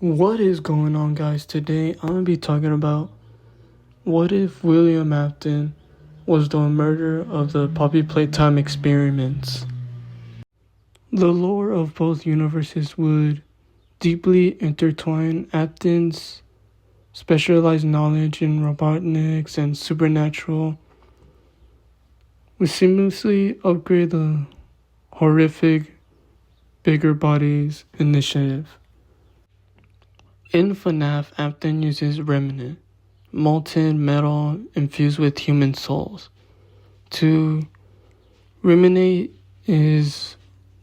What is going on, guys? Today I'm gonna be talking about what if William Afton was the murderer of the Poppy Playtime experiments. The lore of both universes would deeply intertwine. Afton's specialized knowledge in robotics and supernatural would seamlessly upgrade the horrific Bigger Bodies initiative. In FNAF, Afton uses remnant, molten metal infused with human souls, to ruminate his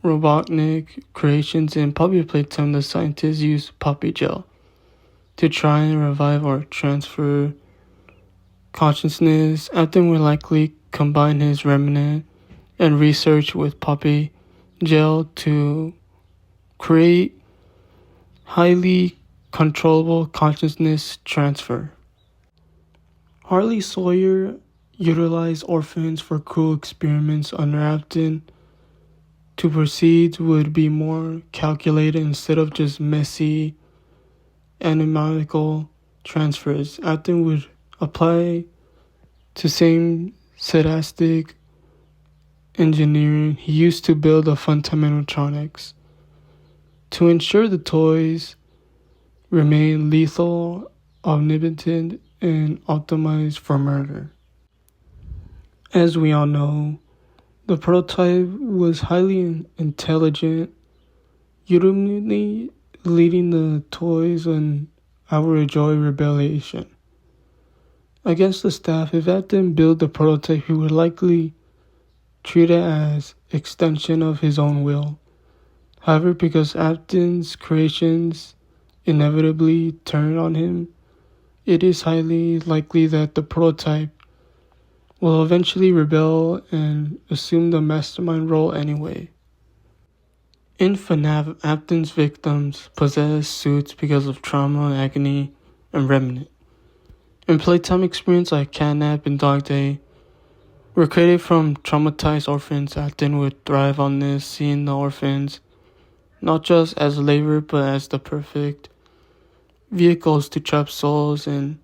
Robotnik creations. In Poppy Playtime, the scientists use poppy gel to try and revive or transfer consciousness. Afton will likely combine his remnant and research with poppy gel to create highly controllable consciousness transfer. Harley Sawyer utilized orphans for cruel experiments under Afton. To proceed would be more calculated instead of just messy, animatical transfers. Afton would apply to same sadistic engineering he used to build a Funtime animatronics to ensure the toys remain lethal, omnipotent, and optimized for murder. As we all know, the prototype was highly intelligent, ultimately leading the toys on our joy rebellion. Against the staff, if Afton built the prototype, he would likely treat it as extension of his own will. However, because Afton's creations inevitably turn on him, it is highly likely that the prototype will eventually rebel and assume the mastermind role anyway. In FNAF, Afton's victims possess suits because of trauma, agony, and remnant. In Playtime experience like Catnap and Dog Day were created from traumatized orphans. Afton would thrive on this, seeing the orphans not just as labor but as the perfect vehicles to trap souls in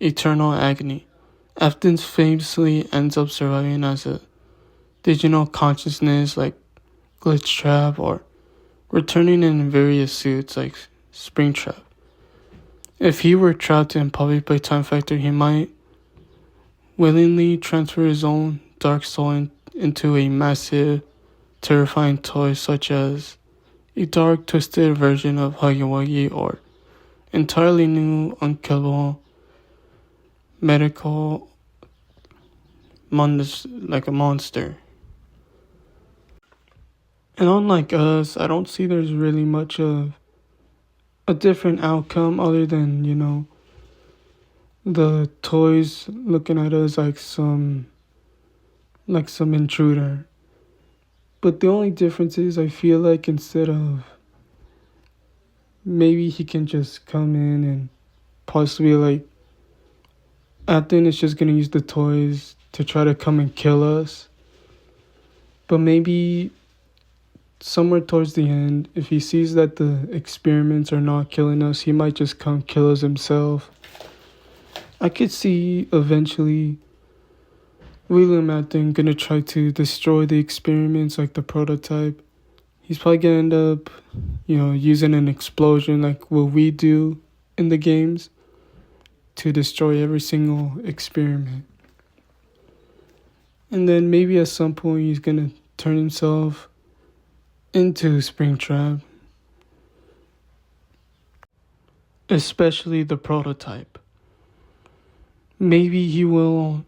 eternal agony. Afton famously ends up surviving as a digital consciousness like Glitch Trap, or returning in various suits like Springtrap. If he were trapped in Poppy Playtime Factory, he might willingly transfer his own dark soul into a massive, terrifying toy such as a dark, twisted version of Huggy Wuggy, or entirely new, unkillable medical like a monster. And unlike us, I don't see there's really much of a different outcome other than, the toys looking at us like some intruder. But the only difference is, I feel like instead of maybe he can just come in and possibly like Afton is just gonna use the toys to try to come and kill us. But maybe somewhere towards the end, if he sees that the experiments are not killing us, he might just come kill us himself. I could see eventually William Afton gonna try to destroy the experiments like the prototype. He's probably gonna end up, using an explosion like what we do in the games to destroy every single experiment. And then maybe at some point he's gonna turn himself into Springtrap, especially the prototype. Maybe he will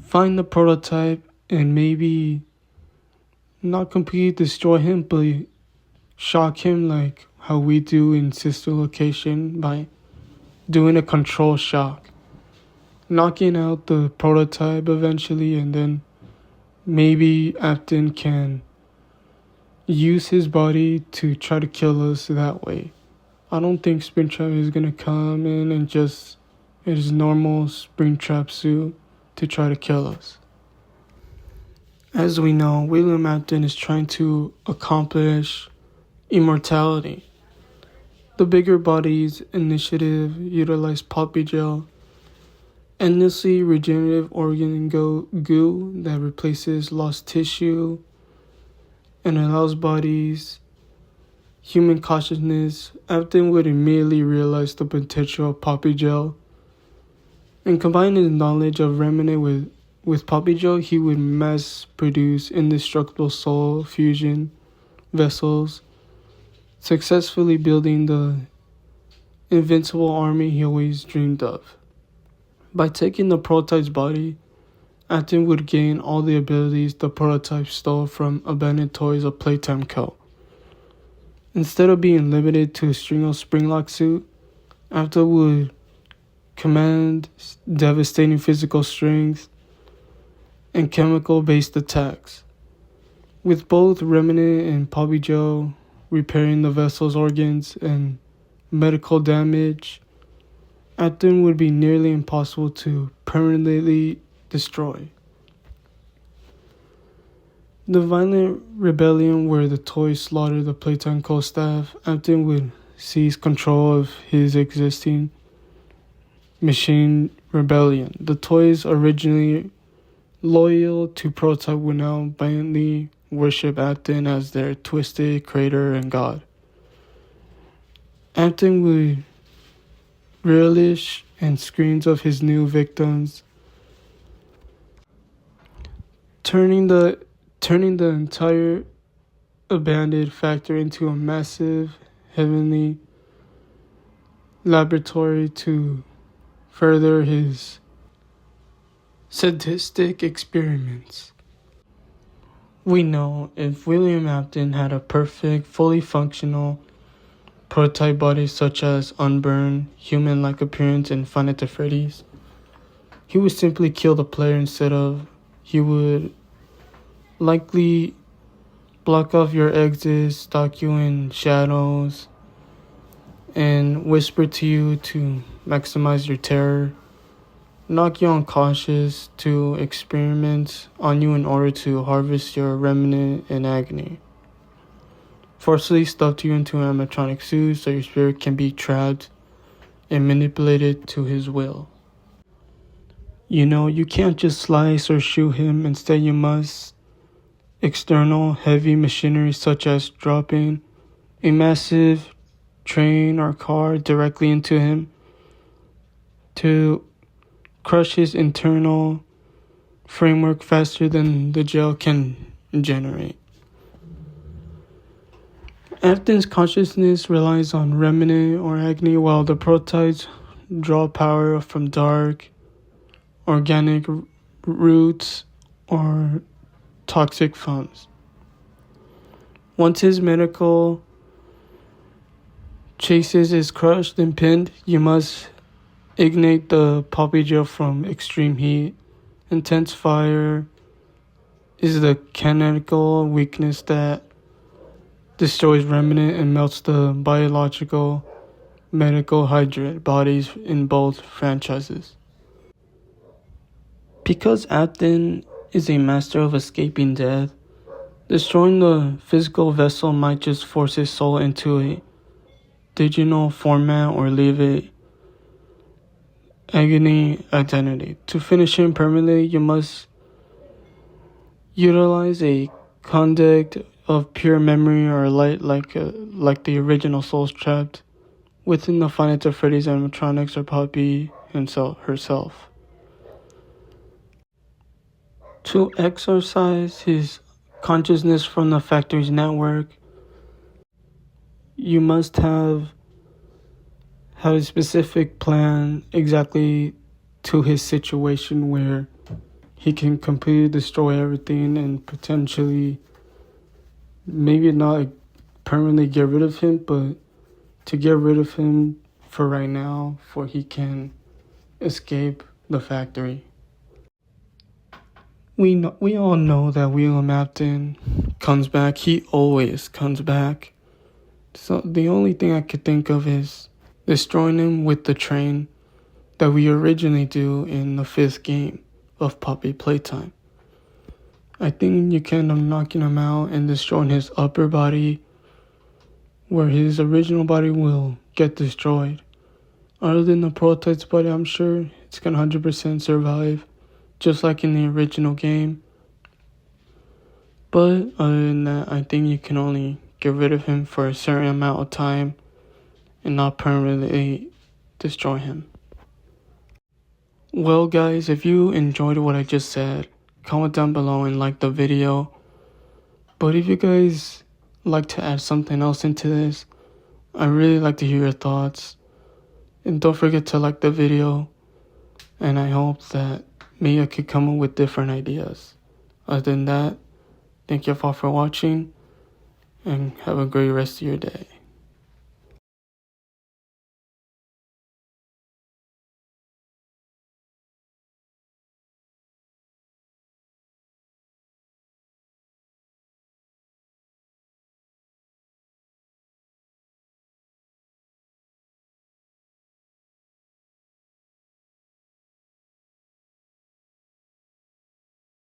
find the prototype and maybe not completely destroy him, but shock him like how we do in Sister Location by doing a control shock, knocking out the prototype eventually, and then maybe Afton can use his body to try to kill us that way. I don't think Springtrap is gonna come in and just his normal Springtrap suit to try to kill us. As we know, William Afton is trying to accomplish immortality. The bigger body's initiative utilized poppy gel, endlessly regenerative organ goo that replaces lost tissue and allows bodies human consciousness. Afton would immediately realize the potential of poppy gel and combine his knowledge of remnant with poppy gel. He would mass produce indestructible soul fusion vessels, successfully building the invincible army he always dreamed of. By taking the prototype's body, Afton would gain all the abilities the prototype stole from Abandoned Toys of Playtime Co. Instead of being limited to a single springlock suit, Afton would command devastating physical strength and chemical-based attacks. With both remnant and poppy gel repairing the vessel's organs and medical damage, Afton would be nearly impossible to permanently destroy. The violent rebellion where the toys slaughtered the Playtime Co staff, Afton would seize control of his existing machine rebellion. The toys, originally loyal to Prototype, would now violently worship Afton as their twisted creator and god. Afton would relish and screams of his new victims, turning the entire abandoned factory into a massive heavenly laboratory to further his sadistic experiments. We know if William Afton had a perfect, fully functional prototype body such as unburned, human-like appearance in Five Nights at Freddy's, he would simply kill the player. Instead of, he would likely block off your exits, stalk you in shadows, and whisper to you to maximize your terror, knock you unconscious to experiment on you in order to harvest your remnant in agony, forcibly stuff you into an animatronic suit so your spirit can be trapped and manipulated to his will. You can't just slice or shoot him. Instead, you must external heavy machinery such as dropping a massive train or car directly into him to crush his internal framework faster than the gel can generate. Afton's consciousness relies on remnant or agony, while the prototypes draw power from dark, organic roots or toxic funds. Once his medical chases is crushed and pinned, you must ignite the poppy gel from extreme heat. Intense fire is the canonical weakness that destroys remnant and melts the biological medical hydrate bodies in both franchises. Because Afton is a master of escaping death, destroying the physical vessel might just force his soul into a digital format or leave it agony identity. To finish him permanently, you must utilize a conduct of pure memory or light like the original souls trapped within the Five Nights at Freddy's animatronics or Poppy herself. To exorcise his consciousness from the factory's network, you must have a specific plan exactly to his situation where he can completely destroy everything and potentially maybe not permanently get rid of him, but to get rid of him for right now, for he can escape the factory. We all know that William Afton comes back. He always comes back. So the only thing I could think of is destroying him with the train that we originally do in the 5th game of Poppy Playtime. I think you can end up knocking him out and destroying his upper body where his original body will get destroyed. Other than the prototype's body, I'm sure it's gonna 100% survive, just like in the original game. But other than that, I think you can only get rid of him for a certain amount of time and not permanently destroy him. Well guys, if you enjoyed what I just said, comment down below and like the video. But if you guys like to add something else into this, I really like to hear your thoughts. And don't forget to like the video. And I hope that maybe I could come up with different ideas. Other than that, thank you all for watching and have a great rest of your day.